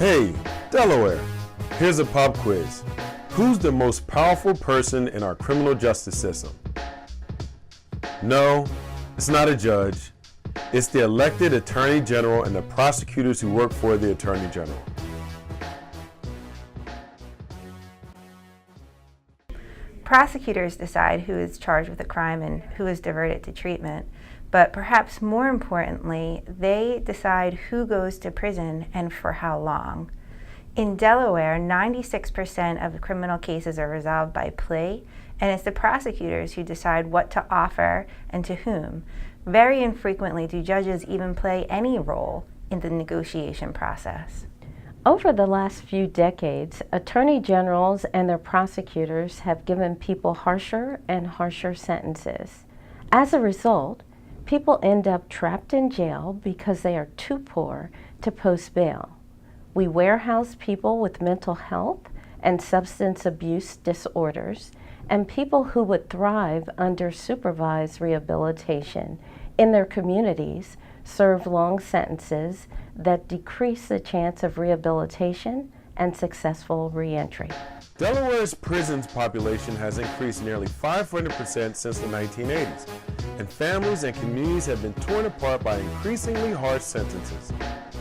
Hey, Delaware, here's a pop quiz. Who's the most powerful person in our criminal justice system? No, it's not a judge. It's the elected Attorney General and the prosecutors who work for the Attorney General. Prosecutors decide who is charged with a crime and who is diverted to treatment, but perhaps more importantly, they decide who goes to prison and for how long. In Delaware, 96% of criminal cases are resolved by plea, and it's the prosecutors who decide what to offer and to whom. Very infrequently do judges even play any role in the negotiation process. Over the last few decades, attorney generals and their prosecutors have given people harsher and harsher sentences. As a result, people end up trapped in jail because they are too poor to post bail. We warehouse people with mental health and substance abuse disorders and people who would thrive under supervised rehabilitation in their communities serve long sentences that decrease the chance of rehabilitation and successful reentry. Delaware's prisons population has increased nearly 500% since the 1980s, and families and communities have been torn apart by increasingly harsh sentences.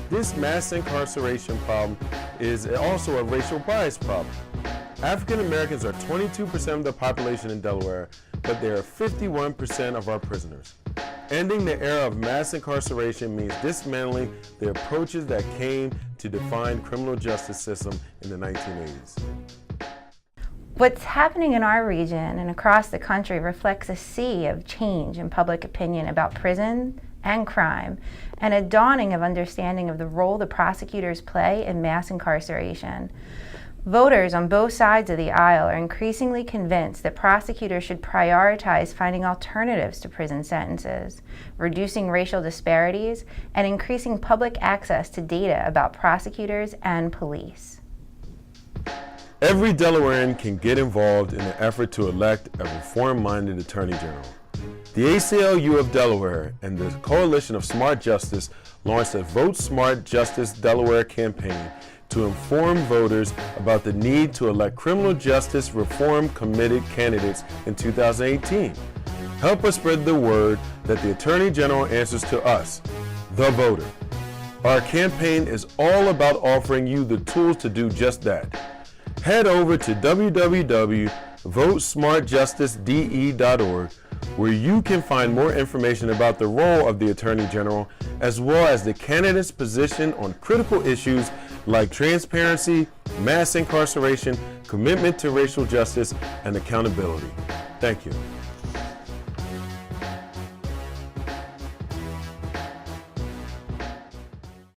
This mass incarceration problem is also a racial bias problem. African Americans are 22% of the population in Delaware, but they are 51% of our prisoners. Ending the era of mass incarceration means dismantling the approaches that came to define criminal justice system in the 1980s. What's happening in our region and across the country reflects a sea of change in public opinion about prison and crime, and a dawning of understanding of the role the prosecutors play in mass incarceration. Voters on both sides of the aisle are increasingly convinced that prosecutors should prioritize finding alternatives to prison sentences, reducing racial disparities, and increasing public access to data about prosecutors and police. Every Delawarean can get involved in the effort to elect a reform-minded Attorney General. The ACLU of Delaware and the Coalition of Smart Justice launched a Vote Smart Justice Delaware campaign to inform voters about the need to elect criminal justice reform-committed candidates in 2018. Help us spread the word that the Attorney General answers to us, the voter. Our campaign is all about offering you the tools to do just that. Head over to www.votesmartjusticede.org, where you can find more information about the role of the Attorney General, as well as the candidate's position on critical issues like transparency, mass incarceration, commitment to racial justice, and accountability. Thank you.